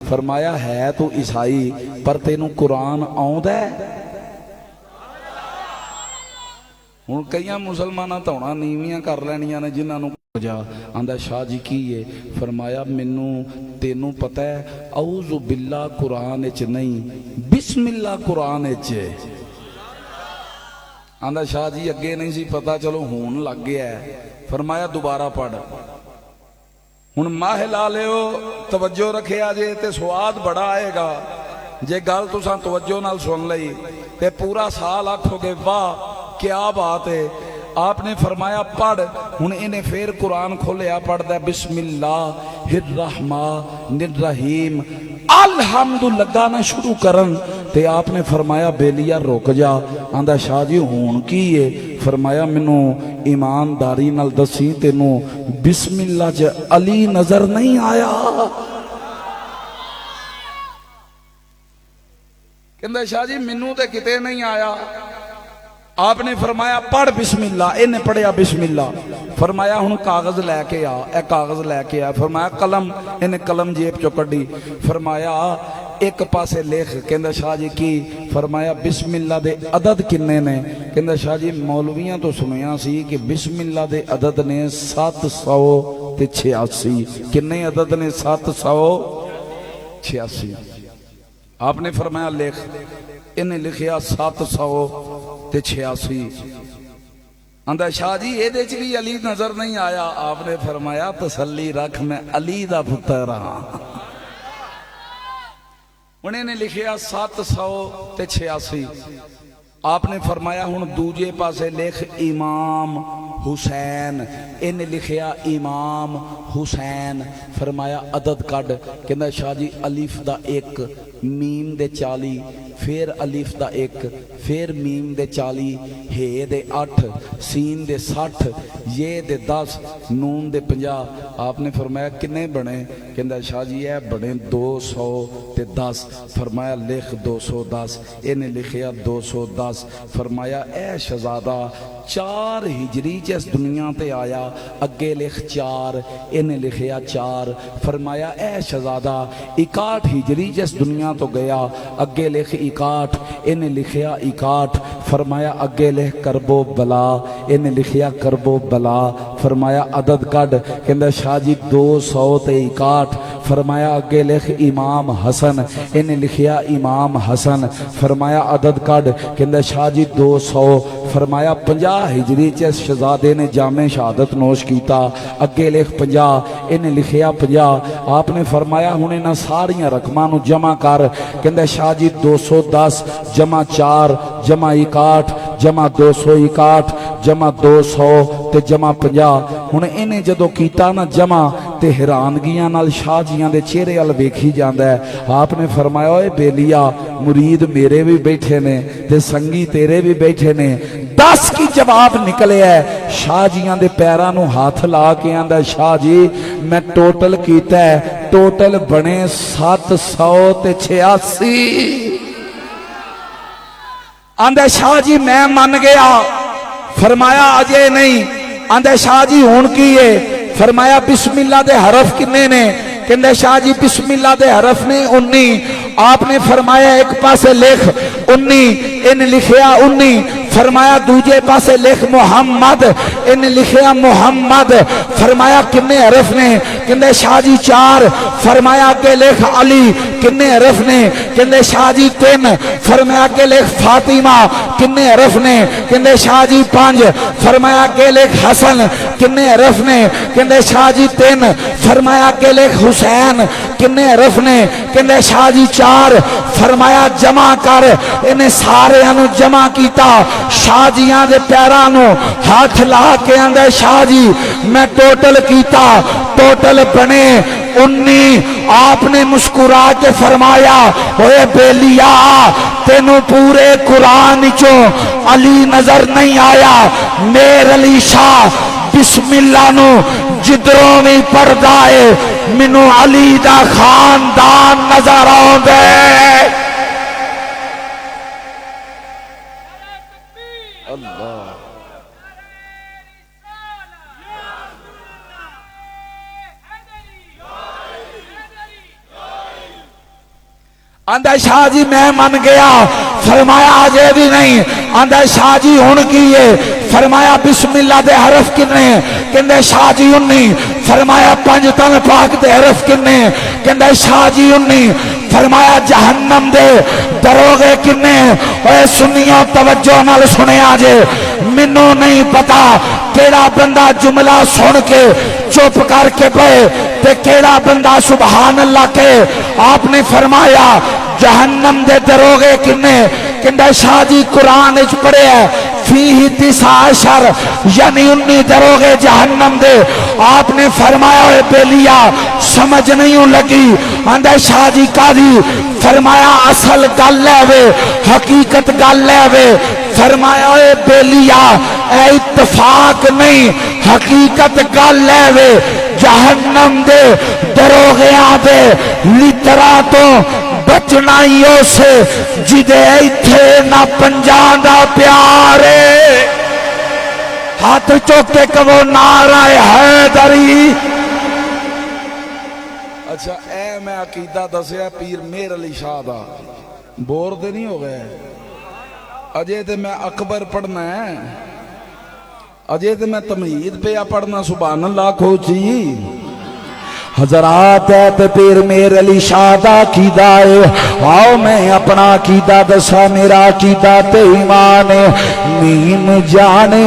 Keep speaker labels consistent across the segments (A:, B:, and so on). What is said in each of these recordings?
A: فرمایا ہے تو عیسائی پر تینوں قرآن آؤندا ہے؟ ہن کئی مسلماناں توڑا نیویاں کر لینیاں نے جنہاں نوں جا آندا شاہ جی کی ہے؟ فرمایا مینوں تینوں پتہ ہے اعوذ باللہ قرآن وچ نہیں بسم اللہ قرآن وچ ہے۔ آندا شاہ جی اگے نہیں سی پتہ چلو ہون لگ گیا ہے۔ فرمایا دوبارہ پڑھ۔ ہن ماہ لا لیو توجہ رکھیا جے تے سواد بڑا آئے گا جے گل تساں توجہ نال سن لئی تے پورا سال آکھو گے واہ کیا بات ہے۔ آپ نے فرمایا پڑھ۔ ہن انہیں پھر قرآن کھولیا پڑھ دے بسم اللہ الرحمن الرحیم الحمد لگا نہ شروع کرن تے آپ نے فرمایا بیلیا رک جا۔ آندا شاہ جی ہون کی ہے؟ فرمایا منوں ایمانداری نال دسی تینوں بسم اللہ چ علی نظر نہیں آیا؟ کہندا شاہ جی منوں تے کتے نہیں آیا۔ آپ نے فرمایا پڑھ بسم اللہ۔ انہیں پڑھیا بسم اللہ۔ فرمایا ہن کاغذ لے کے آ۔ اے کاغذ لے کے آ۔ فرمایا قلم۔ انہیں قلم جیب چو کڈی۔ فرمایا ایک پاسے لکھ۔ کہندا شاہ جی کی؟ فرمایا بسم اللہ دے عدد کنے نے؟ کہندا شاہ جی مولویاں تو سنیا سی کہ بسم اللہ دے عدد نے 786۔ کنے عدد نے؟ 786۔ آپ نے فرمایا لکھ۔ انہیں لکھیا 786۔ آندا شاہ جی اے دے چ بھی علی نظر نہیں آیا؟ آپ نے فرمایا تسلی رکھ میں علی دا پتر ہاں۔ انہیں نے لکھیا 786۔ آپ نے فرمایا ہن دوجے پاسے لکھ امام حسین۔ انہیں لکھیا امام حسین۔ فرمایا عدد کڈ۔ کہندا شاہ جی الف دا 1 میم دے 40 پھر الف دا 1 پھر میم دے 40 ہے دے 8 سین دے 60 یہ دے 10 نون دے 50۔ آپ نے فرمایا کنے بنے؟ کہندا شاہ جی اے بنے 210۔ فرمایا لکھ 210۔ انہیں لکھیا 210۔ فرمایا اے شہزادہ 4 ہجری جس دنیا تے آیا اگے لکھ 4۔ انہیں لکھیا 4۔ فرمایا اے شہزادہ 61 ہجری جس دنیا تو گیا اگے لکھ 61۔ انہیں لکھیا 61۔ فرمایا اگے لکھ کربو بلا۔ انہیں لکھیا کربو بلا۔ فرمایا عدد کڈ۔ کہندا شاہ جی 261۔ فرمایا اگے لکھ امام حسن۔ انہیں لکھیا امام حسن۔ فرمایا عدد کڈ۔ کہندا شاہ جی 200۔ فرمایا 50 ہجری چ شہزادے نے جامع شہادت نوش کیتا اگے لکھ 50۔ انہیں لکھیا 50۔ آپ نے فرمایا ہن انہاں ساریاں رقماں نو جمع کر۔ کہندا شاہ جی 210 جمع 4 جمع 61 جمع 261 جمع 200 تے جمع 50۔ ہن انہیں جدو کیتا نا جمع تے حیرانگیاں نال شاہ جیاں دے چہرے ال ویکھی جاندا ہے۔ آپ نے فرمایا اے بیلیا مرید میرے بھی بیٹھے نے تے سنگی تیرے بھی بیٹھے نے 10 کی جواب نکلے ہے۔ شاہ جیاں دے پیراں نو ہاتھ لا کے آندا شاہ جی میں ٹوٹل کیتا ہے ٹوٹل بنے 786۔ آندا شاہ جی میں من گیا۔ فرمایا اجے نہیں۔ آندا شاہ جی ہون کی ہے؟ فرمایا بسم اللہ دے حرف کنے نے؟ کہندے شاہ جی بسم اللہ دے حرف نے 19۔ آپ نے فرمایا ایک پاسے لکھ 19۔ ان لکھیا 19۔ فرمایا دوجے پاسے لکھ محمد۔ ان لکھیا محمد۔ فرمایا کنے حرف نے؟ کہندے شاہ جی 4۔ فرمایا کہ لکھ علی۔ کنے حرف نے؟ کہندے شاہ جی 3۔ فرمایا کہ لکھ فاطمہ۔ کنے حرف نے؟ کہندے شاہ جی 5۔ فرمایا کہ لکھ حسن۔ کنے حرف نے؟ کہندے شاہ جی 3۔ فرمایا کہ لکھ حسین۔ کنے حرف نے؟ کہندے شاہ جی 4۔ فرمایا جمع کر۔ انہیں سارے انو جمع کیتا۔ شاہ جیاں دے پیراں نو ہاتھ لا کے آندا شاہ جی میں ٹوٹل کیتا ٹوٹل بنے 19۔ آپ نے مسکرا کے فرمایا اوے بیلیا تینوں پورے قرآن چوں علی نظر نہیں آیا؟ میر علی شاہ بسم اللہ نو جدروں میں پردہ ہے منو علی دا خاندان نظر آوندے۔ اللہ آندا شاہ جی میں من گیا، فرمایا آجے بھی نہیں۔ آندا شاہ جی ہن کیے، فرمایا بسم اللہ دے حرف کنے، کہندے شاہ جی 19، فرمایا پنج تن پاک دے حرف کنے، کہندے شاہ جی 19، فرمایا جہنم دے دروغے کنے۔ اے سنیوں توجہ نال سنے آجے، منوں نہیں پتا کیڑا بندہ جملہ سن کے چپ کر کے پے تے کیڑا بندہ سبحان اللہ کے۔ آپ نے فرمایا جہنم دے دروغے کنے، کہندے شاہ جی قرآن اچ پڑھے ہے فیہ 19 یعنی 19 دروغے جہنم دے۔ آپ نے فرمایا اے بیلیا سمجھ نہیں لگی۔ آندے شاہ جی قاضی، فرمایا اصل گل لے وے، حقیقت گل لے وے۔ فرمایا اے بیلیا اے اتفاق نہیں، حقیقت گل لے وے۔ جہنم دے دروغیاں دے لترا تو بچنا ہی اسے جدے ایتھے نہ پنجان دا پیارے۔ ہاتھ چوکے کہو نعرہ حیدری۔ اچھا اے میں عقیدہ دسیا پیر مہر علی شاہ دا، بور دے نہیں ہو گئے؟ اجے تے میں اکبر پڑھنا ہے، اجے تے میں تمہید پہ پڑھنا، سبحان اللہ کھوچی۔ حضرات تے پیر مہر علی شاہ دا عقیدہ ہے، آؤ میں اپنا عقیدہ دسا، میرا عقیدہ تے ایمان ہے۔ میم جانے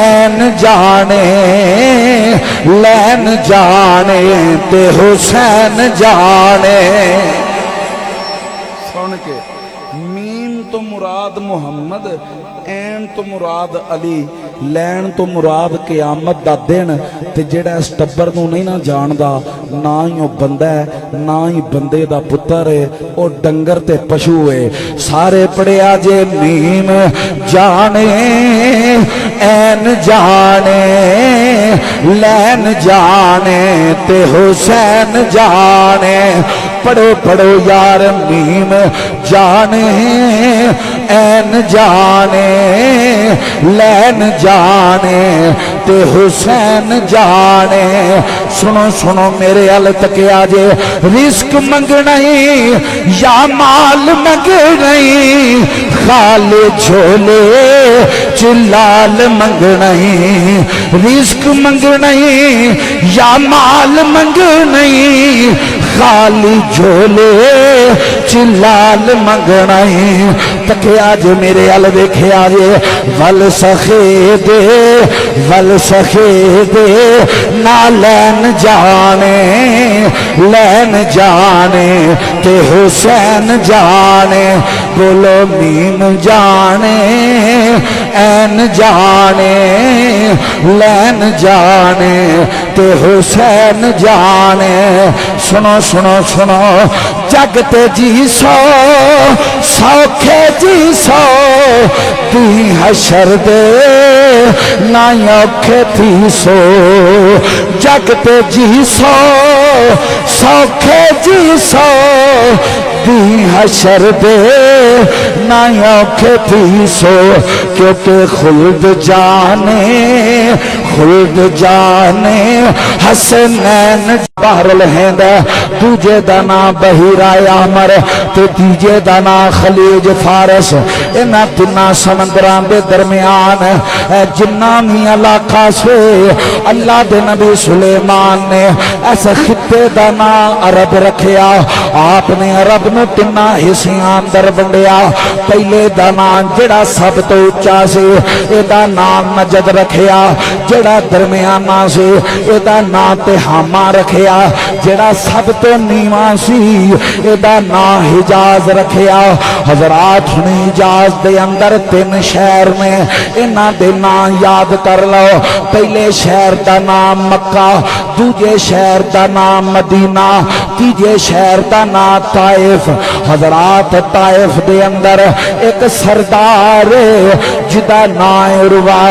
A: این جانے لین جانے تے حسین جانے۔ سن کے میم تو مراد محمد، این تو مراد علی، لین تو مراد قیامت دا دن۔ تے جڑا اس ٹبر نو نہیں نہ جاندا، نہ ہی او بندہ ہے نہ ہی بندے دا پتر ہے، او ڈنگر تے پشو ہے۔ سارے پڑھیا جے میم جانے این جانے لین جانے تے حسین جانے۔ پڑھو پڑھو یار میم جانے این جانے لین جانے تے حسین جانے۔ سنو سنو میرے ال تکیا جے، رزق منگنا یا مال منگنا، خالے جھولے چلال منگنا، رزق منگنا یا مال منگنا، خالی جھولے چلال منگنا۔ تکیا جو میرے ال دیکھیا جے، ول سخے دے ول سخے دے نہ لین جانے لین جانے تے حسین جانے۔ بولو میم جانے این جانے لین جانے تے حسین جانے۔ سنو سنو سنو جگ تے جی سو سوکھے جی سو، تی حشر دے نہ اوکھے تھی سو۔ جگ تے جی سو سوکھے جی سو، تی حشر دے نہ اوکھے تھی سو۔ کیونکہ خلد جانے خلد جانے حسنین بحر الہند، دوجے دانا بحیرہ عامر تے تیجے دانا خلیج فارس۔ انہاں تنہ سمندران دے درمیان جنہ می علاقہ سے اللہ دے نبی سلیمان نے ایسا خطے دانا عرب رکھیا۔ آپ نے عرب نو تنہ حصیاں در بندیا۔ پہلے دانا جڑا سب تو اچھا سے ایدہ نام نجد رکھیا، جڑا درمیانہ سے ایدہ نام تہامہ رکھیا، جڑا سب تو نیواں سی ایدہ نام حجاز رکھیا۔ حضرات سنی حجاز دے اندر 3 شہر میں، انہاں دے نام یاد کر لو۔ پہلے شہر دا نام مکہ، دوجے شہر دا نام مدینہ، تیجے شہر دا نام طائف۔ حضرات طائف دے اندر ایک سردار جدا نام عروہ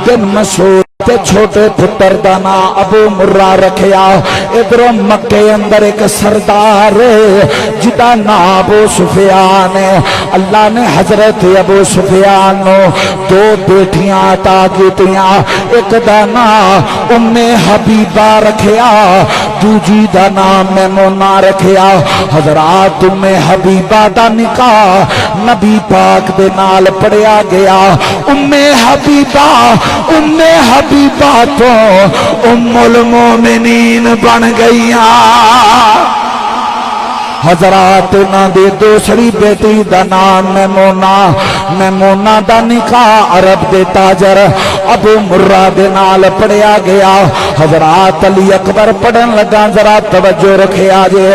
A: بن مسعود تے چھوٹے پتر دا نام ابو مرہ رکھیا۔ ادھروں مکے اندر ایک سردار جدا نام ابو سفیان ہے۔ اللہ نے حضرت ابو سفیان نو 2 بیٹیاں عطا کیتیاں، ایک دا نام ام حبیبہ رکھیا،
B: دوجی دا نام میمونہ رکھیا حضرات میں حبیبہ دا نکاح نبی پاک دے نال پڑھیا گیا ام حبیبہ تو ام المومنین بن گئیاں حضرات نہ دے دوسری بیٹی دا نام میمونہ دا نکاح عرب دے تاجر ابو مرہ دے نال پڑھیا گیا حضرات علی اکبر پڑھن لگا ذرا توجہ رکھے آجے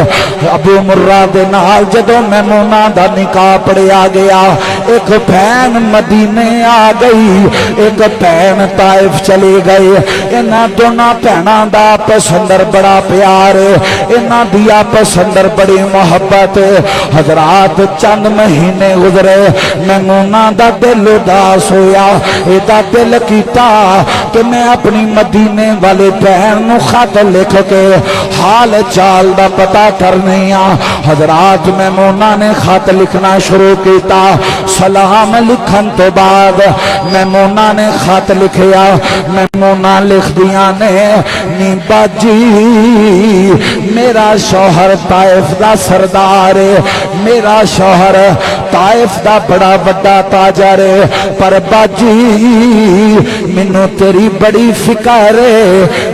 B: ابو مرہ دے نال جدو میمونہ دا نکاح پڑھیا گیا ایک بہن مدینے آ گئی ایک بہن طائف چلی گئی انہاں دونوں بہناں دا پسندر بڑا پیار انہاں دیا پسندر بڑی محبت حضرات چند مہینے گزرے میمونہ دا دل اداس ہویا ایدہ دل کیتا کہ میں اپنی مدینے والے بہن نو خط لکھ کے حال چال دا پتہ کرنیا حضرات میمونہ نے خط لکھنا شروع کیتا سلام لکھن تو بعد میمونہ نے خط لکھیا میمونہ لکھ دیا نے نی باجی میرا شوہر طائف دا سردار میرا شوہر طائف دا بڑا بڑا تاجر پر باجی منو تیری بڑی فکر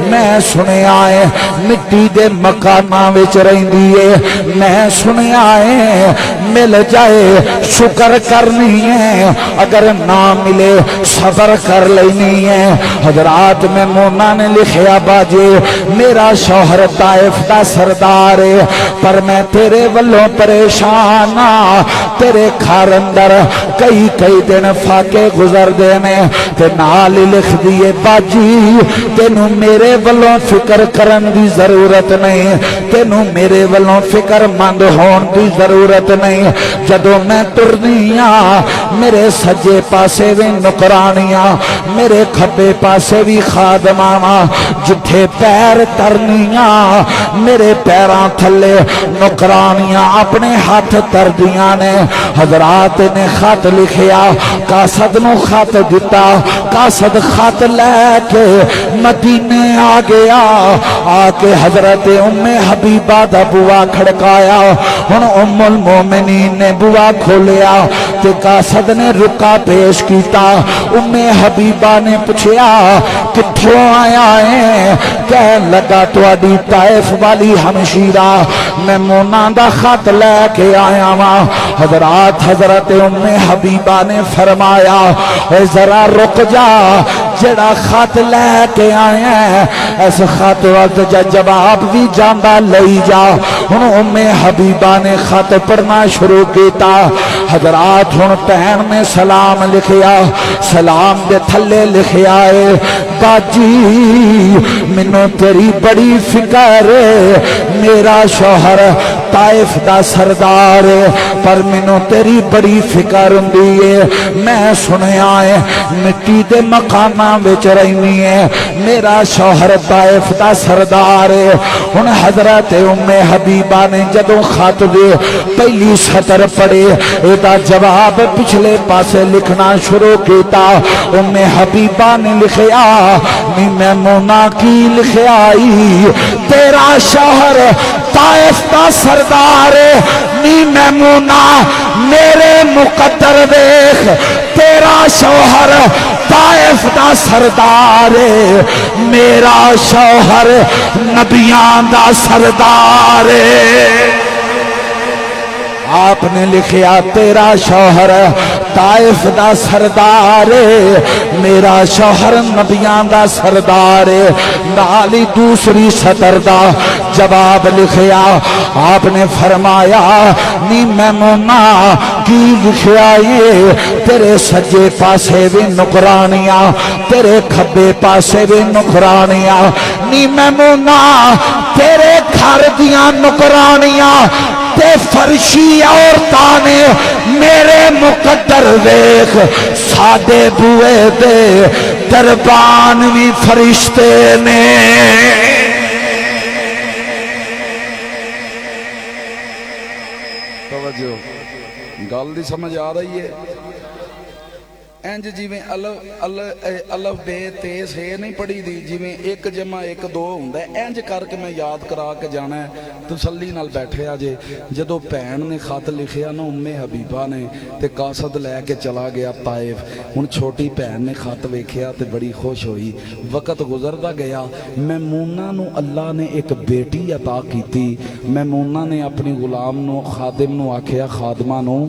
B: میں سنیا ہے مٹی دے مکاناں وچ رہندی ہے میں سنیا ہے مل جائے شکر کرنی ہے اگر نہ ملے صبر کر لینی ہے حضرات میمونہ نے لکھیا باجی میرا شوہر طائف دا سردار پر میں تیرے والوں پریشان تیرے گھر اندر کئی دن فاقے گزر دینے تے نال لکھ دیے باجی تینوں میرے والوں فکر کرن دی ضرورت نہیں تینوں میرے والوں فکر مند ہون دی ضرورت نہیں جدوں میں ترنیاں میرے سجے پاسے بھی نکرانیاں میرے کھبے پاسے بھی خادماں جتھے پیر ترنیاں میرے پیراں تھلے نکرانیاں اپنے ہاتھ تردیاں نے حضرات نے خط لکھیا قاصد نو خط دیتا قاصد خط لے کے مدینے آ گیا آ کے حضرت ام حبیبہ دا بوا کھڑکایا ہن ام المومنین نے بوا کھولیا تے قاصد نے رکا پیش کیتا ام حبیبہ نے پوچھیا کتھوں آیا ہے کہن لگا تواڈی طائف والی ہمشیرہ میمونہ دا خط لے کے آیا ہاں حضرات حضرت ام حبیبہ نے فرمایا اے ذرا رک جا جڑا خط لے کے آیا ہے اس خط وقت جواب بھی جاندا لئی جا ہن ام حبیبہ نے خط پڑھنا شروع کیتا حضرات ہن بہن نے سلام لکھیا سلام دے تھلے لکھیا ہے باجی منو تیری بڑی فکر میرا شوہر طائف دا سردار پر منو تیری بڑی فکر ہوندی ہے میں سنیا ہے مٹی دے مکاناں وچ رہنی ہے میرا شوہر طائف دا سردار ہن حضرت ام حبیبہ نے جدوں خط دے پہلی سطر پڑھے ایدا جواب پچھلے پاسے لکھنا شروع کیتا ام حبیبہ نے لکھیا نی میمونہ کی لکھیا تیرا شوہر طائف دا سردار نی میمونہ میرے مقدر دیکھ تیرا شوہر طائف دا سردار میرا شوہر نبیان دا سردار آپ نے لکھیا تیرا شوہر طائف دا سردار میرا شوہر نبیان دا سردار نالی دوسری سطر دا جواب لکھیا آپ نے فرمایا نی میمونہ کی لکھیا یہ تیرے سجے پاسے بھی نکرانیاں تیرے کھبے پاسے بھی نکرانیاں نی میمونہ تیرے گھر دیاں نکرانیاں تے فرشی عورتاں نے میرے مقدر ویکھ ساڈے بوئے دے دربانوی فرشتے نے
A: توجہ گل دی سمجھ آ رہی ہے ਇੰਜ ਜਿਵੇਂ ਅਲਫ ਬੇ ਤੇ ਸੇ ਨਹੀਂ ਪੜੀ ਦੀ, ਜਿਵੇਂ 1 ਜਮਾ 1 2 ਹੁੰਦਾ, ਇੰਜ ਕਰਕੇ ਮੈਂ ਯਾਦ ਕਰਾ ਕੇ ਜਾਣਾ। ਤਸੱਲੀ ਨਾਲ ਬੈਠਿਆ ਜੇ। ਜਦੋਂ ਭੈਣ ਨੇ ਖਤ ਲਿਖਿਆ ਨਾ ਉਮੇ ਹਬੀਬਾ ਨੇ, ਤੇ ਕਾਸਦ ਲੈ ਕੇ ਚਲਾ ਗਿਆ ਤਾਇਫ। ਹੁਣ ਛੋਟੀ ਭੈਣ ਨੇ ਖਤ ਵੇਖਿਆ ਤੇ ਬੜੀ ਖੁਸ਼ ਹੋਈ। ਵਕਤ ਗੁਜ਼ਰਦਾ ਗਿਆ, ਮੈਮੂਨਾ ਨੂੰ ਅੱਲਾ ਨੇ ਇੱਕ ਬੇਟੀ ਅਤਾ ਕੀਤੀ। ਮੈਮੂਨਾ ਨੇ ਆਪਣੀ ਗੁਲਾਮ ਨੂੰ, ਖਾਦਮ ਨੂੰ ਆਖਿਆ, ਖਾਦਮਾ ਨੂੰ,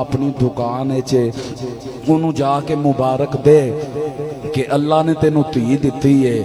A: ਆਪਣੀ ਦੁਕਾਨ ਉਹਨੂੰ ਜਾ ਕੇ ਮੁਬਾਰਕ ਦੇ ਕਿ ਅੱਲਾ ਨੇ ਤੈਨੂੰ ਧੀ ਦਿੱਤੀ ਏ।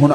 A: ਹੁਣ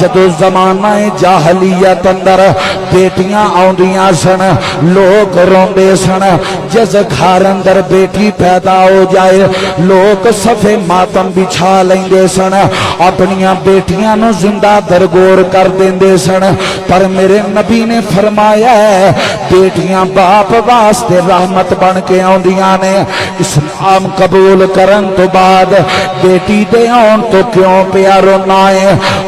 A: ਜਦੋਂ ਜ਼ਮਾਨਾ ਜਾਹਲੀਅਤ ਅੰਦਰ ਬੇਟੀਆਂ ਆਉਂਦੀਆਂ ਸਨ, ਲੋਕ ਰੋਂਦੇ ਸਨ। ਜਿਸ ਘਰ ਅੰਦਰ ਬੇਟੀ ਪੈਦਾ ਹੋ ਜਾਏ, ਲੋਕ ਸਫੇ ਮਾਤਮ ਵਿਛਾ ਲੈਂਦੇ ਸਨ, ਆਪਣੀਆਂ ਬੇਟੀਆਂ ਨੂੰ ਜ਼ਿੰਦਾ ਦਰਗੋਰ ਕਰ ਦਿੰਦੇ ਸਨ। ਪਰ ਮੇਰੇ ਨਬੀ ਨੇ ਫਰਮਾਇਆ, ਬੇਟੀਆਂ ਬਾਪ ਵਾਸਤੇ ਰਹਿਮਤ ਬਣ ਕੇ ਆਉਂਦੀਆਂ ਨੇ। ਇਸਲਾਮ ਕਬੂਲ ਕਰਨ ਤੋਂ ਬਾਅਦ ਬੇਟੀ ਦੇ ਆਉਣ ਤੋਂ ਕਿਉਂ ਪਿਆ ਰੋਣਾ ਹੈ?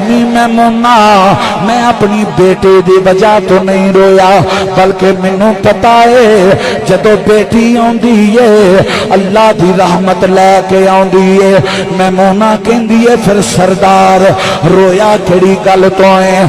A: ਨੀ ਮੈਮੂਨਾ, ਮੈਂ ਆਪਣੀ ਬੇਟੇ ਦੀ ਵਜ੍ਹਾ ਤੋਂ ਨਹੀਂ ਰੋਇਆ, ਬਲਕਿ ਮੈਨੂੰ ਪਤਾ ਹੈ ਜਦੋਂ ਬੇਟੀ ਆਉਂਦੀ ਏ ਅੱਲਾ ਦੀ ਰਹਿਮਤ ਲੈ ਕੇ ਆਉਂਦੀ ਏ। ਮੈਮੂਨਾ ਕਹਿੰਦੀ ਏ, ਫਿਰ ਸਰਦਾਰ ਰੋਇਆ ਕਿਹੜੀ ਗੱਲ ਤੋਂ ਹੈ?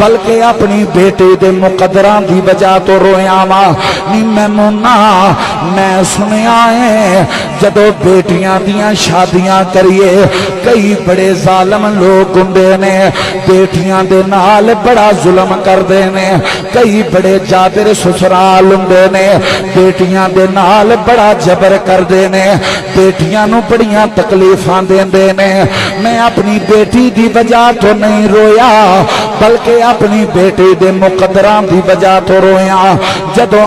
A: ਬਲਕਿ ਆਪਣੀ ਬੇਟੇ ਦੇ ਮੁਕੱਦਰਾਂ ਦੀ ਵਜ੍ਹਾ ਤੋਂ ਰੋਇਆ ਵਾ। ਨੀ ਮੈਮੂਨਾ, ਮੈਂ ਸੁਣਿਆ ਹੈ ਜਦੋਂ ਬੇਟੀਆਂ ਦੀਆਂ ਸ਼ਾਦੀਆਂ ਕਰੀਏ, ਕਈ ਬੜੇ ਜ਼ਾਲਮ ਲੋਕ ਹੁੰਦੇ ਨੇ, ਬੇਟੀਆਂ ਦੇ ਨਾਲ ਬੜਾ ਜ਼ੁਲਮ ਕਰਦੇ ਨੇ। ਕਈ ਬੜੇ ਜਾਬਰ ਸਸੁਰਾਲ ਹੁੰਦੇ ਨੇ, ਬੇਟੀਆਂ ਦੇ ਨਾਲ ਬੜਾ ਜ਼ਬਰ ਕਰਦੇ ਨੇ, ਬੇਟੀਆਂ ਨੂੰ ਬੜੀਆਂ ਤਕਲੀਫਾਂ ਦਿੰਦੇ ਨੇ। ਮੈਂ ਆਪਣੀ ਬੇਟੀ ਦੀ ਵਜ੍ਹਾ ਤੋਂ ਨਹੀਂ ਰੋਇਆ, ਬਲਕਿ ਆਪਣੀ ਬੇਟੀ ਦੇ ਮੁਕੱਦਰਾਂ ਦੀ ਵਜ੍ਹਾ ਤੋਂ ਰੋਇਆ। ਜਦੋਂ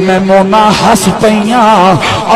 A: ਮੈਮੂਨਾ ਹੱਸ ਪਈਆਂ।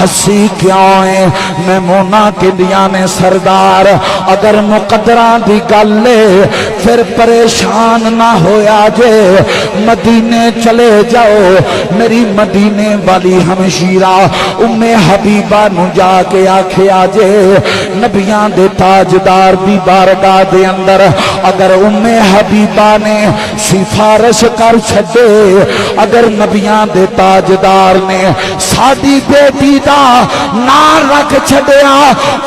A: ਹੱਸੀ ਕਿਉਂ ਹੈ? ਮੈਮੂਨਾ ਕਹਿੰਦੀਆਂ ਨੇ, ਸਰਦਾਰ ਅਗਰ ਮੁਕੱਦਰਾਂ ਦੀ ਗੱਲ ਹੈ ਫਿਰ ਪਰੇਸ਼ਾਨ ਨਾ ਹੋਇਆ ਜੇ, ਮਦੀਨੇ ਚਲੇ ਜਾਓ। ਮੇਰੀ ਮਦੀਨੇ ਵਾਲੀ ਹਮਸ਼ੀਰਾ ਉਮੇ ਹਬੀਬਾ ਨੂੰ ਜਾ ਕੇ ਆਖਿਆ ਜੇ, ਨਬੀਆਂ ਦੇ ਤਾਜਦਾਰ ਦੀ ਬਾਰਗਾਹ ਦੇ ਅੰਦਰ ਅਗਰ ਉਮੇ ਹਬੀਬਾ ਨੇ ਸਿਫਾਰਿਸ਼ ਕਰ ਛੱਡੇ, ਅਗਰ ਨਬੀਆਂ ਦੇ ਤਾਜਦਾਰ ਨੇ ਸਾਡੀ ਬੇਟੀ ਦਾ ਨਾਂ ਰੱਖ ਛੱਡਿਆ,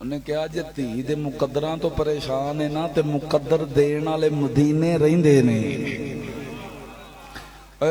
A: ਉਹਨੇ ਕਿਹਾ, ਜੇ ਧੀ ਦੇ ਮੁਕੱਦਰਾਂ ਤੋਂ ਪਰੇਸ਼ਾਨ ਹੈ ਨਾ, ਤੇ ਮੁਕੱਦਰ ਦੇਣ ਵਾਲੇ ਮਦੀਨੇ ਰਹਿੰਦੇ ਨੇ।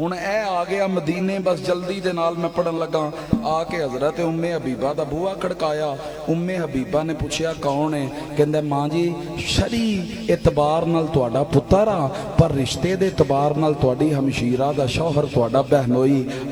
A: ਹੁਣ ਇਹ ਆ ਗਿਆ ਮਦੀਨੇ। ਬਸ ਜਲਦੀ ਦੇ ਨਾਲ ਮੈਂ ਪੜਨ ਲੱਗਾ, ਆ ਕੇ ਹਜ਼ਰਤ ਉਮੇ ਹਬੀਬਾ ਦਾ ਬੂਹਾ ਖੜਕਾਇਆ। ਉਮੇ ਹਬੀਬਾ ਨੇ ਪੁੱਛਿਆ, ਕੌਣ ਹੈ? ਕਹਿੰਦਾ, ਮਾਂ ਜੀ ਸ਼ਰੀ ਇਤਬਾਰ ਨਾਲ ਤੁਹਾਡਾ ਪੁੱਤਰ ਆ, ਪਰ ਰਿਸ਼ਤੇ ਦੇ ਇਤਬਾਰ ਨਾਲ ਤੁਹਾਡੀ ਹਮਸ਼ੀਰਾ ਦਾ ਸ਼ੌਹਰ ਤੁਹਾਡਾ ਬਹਿਨੋਈ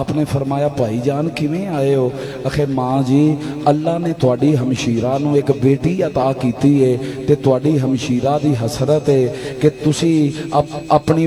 A: ਆਪਨੇ ਫਰਮਾਇਆ, ਭਾਈ ਜਾਨ ਕਿਵੇਂ ਆਏ ਹੋ? ਆਖੇ, ਮਾਂ ਜੀ ਅੱਲਾ ਨੇ ਤੁਹਾਡੀ ਹਮਸ਼ੀਰਾ ਨੂੰ ਇੱਕ ਬੇਟੀ ਅਤਾ ਕੀਤੀ ਹੈ, ਤੇ ਤੁਹਾਡੀ ਹਮਸ਼ੀਰਾ ਦੀ ਹਸਰਤ ਹੈ ਕਿ ਤੁਸੀਂ ਆਪਣੀ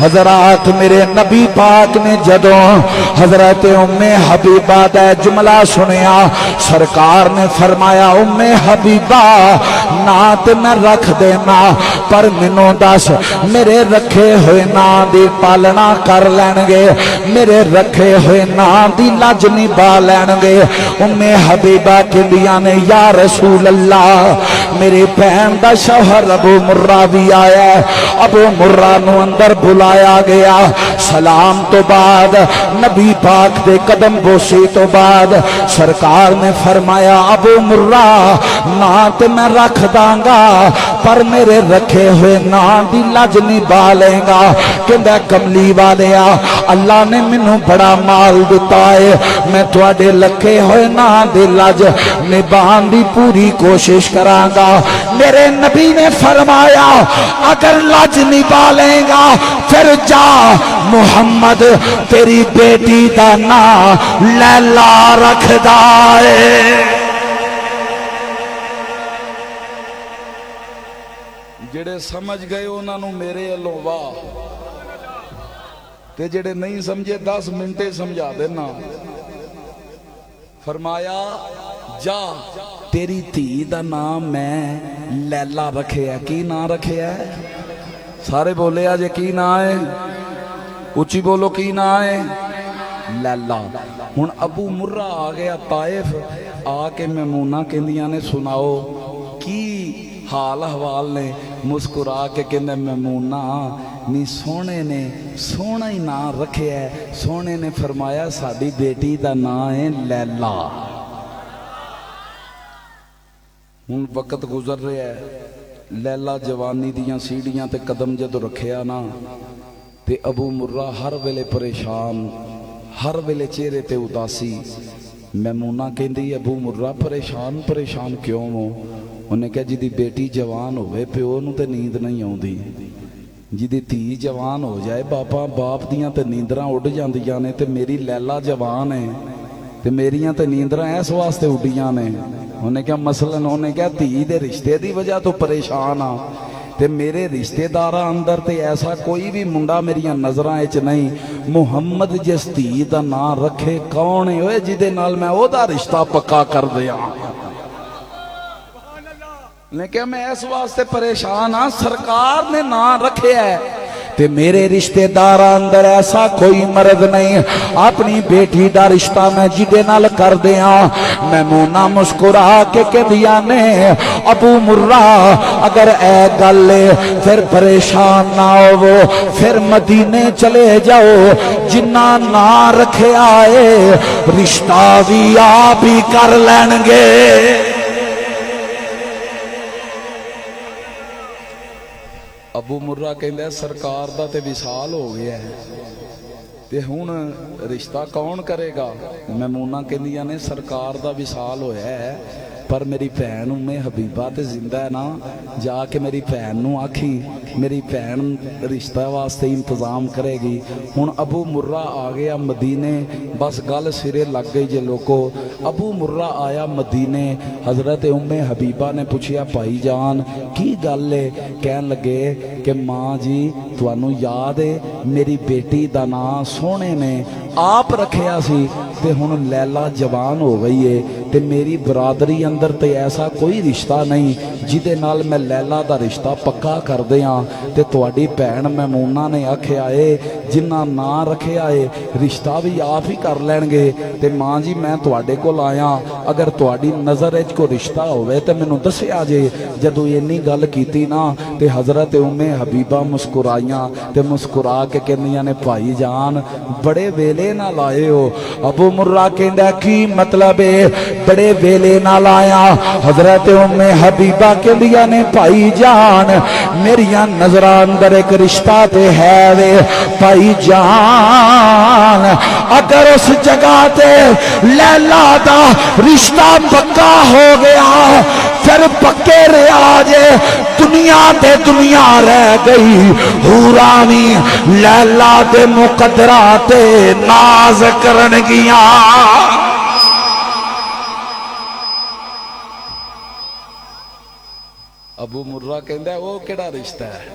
B: حضرات میرے نبی پاک نے جدوں حضرت ام حبیبہ دا جملہ سنیا سرکار نے فرمایا ام حبیبہ نات میں رکھ دینا پر منوں دس میرے رکھے ہوئے نام دی پالنا کر لین گے میرے رکھے ہوئے نام دی لج نبھا لین گے ام حبیبہ کہندیاں نے یا رسول اللہ میری بہن دا شوہر ابو مرہ بھی آیا ہے ابو مرہ نو اندر بلایا گیا سلام تو بعد نبی پاک دے قدم بوسی تو بعد سرکار نے فرمایا ابو مرہ نات میں رکھ دانگا پر میرے رکھے ہوئے نام دی لج نبھا لیں گا کہندا کملی والیا اللہ نے مینوں بڑا مال دتا ہے میں تواڈے لکھے ہوئے نام دی لج نبھان دی پوری کوشش کراں گا میرے نبی نے فرمایا اگر لج نبھا لیں گا پھر جا محمد تیری بیٹی دا نام لیلا رکھ دائے
A: جڑے سمجھ گئے انہاں نوں میرے والوں واہ تے جڑے نہیں سمجھے 10 منٹے سمجھا دینا فرمایا جا تیری دھی دا نام میں لیلا رکھیا کی نام رکھیا ہے سارے بولے آج کی نام ہے اچھی بولو کی نام ہے لیلا ہن ابو مرہ آ گیا طائف آ کے میمونہ کہندیاں نے سناؤ کی حال احوال نے مسکرا کے کہندے میمونہ نی سونے نے سونا ہی نام رکھے ہے سونے نے فرمایا ساڈی بیٹی دا نام ہے لیلا ہن وقت گزر رہا ہے لیلا جوانی دیاں سیڑھیاں تے قدم جدو رکھیا نا تے ابو مرہ ہر ویلے پریشان ہر ویلے چہرے تے اداسی میمونہ کہندی ابو مرہ پریشان کیوں ہو انہیں کہا جی دی بیٹی جوان ہوئے پیو نو تے نیند نہیں آؤندی جی دی دھی جوان ہو جائے باپ دیاں تے نیندراں اڑ جاندیاں نے تے میری لیلا جوان ہے تے میریاں تے نیندراں اس واسطے اڈیاں نے انہیں کہا مثلاً انہیں کہا دھی دے رشتے دی وجہ تو پریشان آ تے میرے رشتے داراں اندر تے ایسا کوئی بھی منڈا میریاں نظراں وچ نہیں محمد جس دھی دا نام رکھے کون ہے اوے جدے نال میں او دا رشتہ پکا کر دیاں لیکن میں اس واسطے پریشان ہاں سرکار نے نام رکھے ہے
B: تے میرے رشتے دار اندر ایسا کوئی مرد نہیں اپنی بیٹی دا رشتہ میں جدے نال کر دیاں میمونہ مسکرا کے کہدیاں نے ابو مرہ اگر اے گل پھر پریشان نہ ہو پھر مدینے چلے جاؤ جنہ نام رکھے آئے رشتہ بھی آپ ہی کر لین گے
A: ابو مرہ کہندا ہے سرکار دا تے وصال ہو گیا ہے تے ہن رشتہ کون کرے گا میمونہ کہندیاں نے سرکار دا وصال ہویا ہے پر میری بہن ام حبیبہ تے زندہ ہے نا جا کے میری بہن نو آکھی میری بہن رشتہ واسطے انتظام کرے گی ہن ابو مرہ آ گیا مدینے بس گل سرے لگ گئی جے لوکو ابو مرہ آیا مدینے حضرت ام حبیبہ نے پوچھیا بھائی جان کی گل ہے کہن لگے کہ ماں جی تانوں یاد ہے میری بیٹی دا نام سونے نے آپ رکھیا سی تے ہن لیلا جوان ہو گئی ہے تے میری برادری اندر تے ایسا کوئی رشتہ نہیں جدے نال میں لیلا دا رشتہ پکا کر دیاں تے تواڈی بہن میمونہ نے آکھیا اے جنہ نام رکھیا اے رشتہ بھی آپ ہی کر لین گے تے ماں جی میں تواڈے کول آیا اگر تواڈی نظر وچ کوئی رشتہ ہوے تے مینوں دسیا جے جدوں اینی گل کیتی نا تے حضرت ام حبیبہ مسکرائیاں تے مسکرا کے کہندیاں نے بھائی جان بڑے ویلے نال آئے ہو ابو مرہ کہندا کی مطلب ہے بڑے ویلے نال آیا حضرت ام حبیبہ کہندیاں نے بھائی جان میریاں نظراں اندر ایک رشتہ تے ہے وے بھائی جان اگر اس جگہ تے لیلا دا رشتہ پکا ہو گیا پھر پکے ریاض دنیا تے دنیا رہ گئی حورانی لیلا دے مقدرات ناز کرن گیاں ابو مرہ کہندا ہے وہ کیڑا رشتہ ہے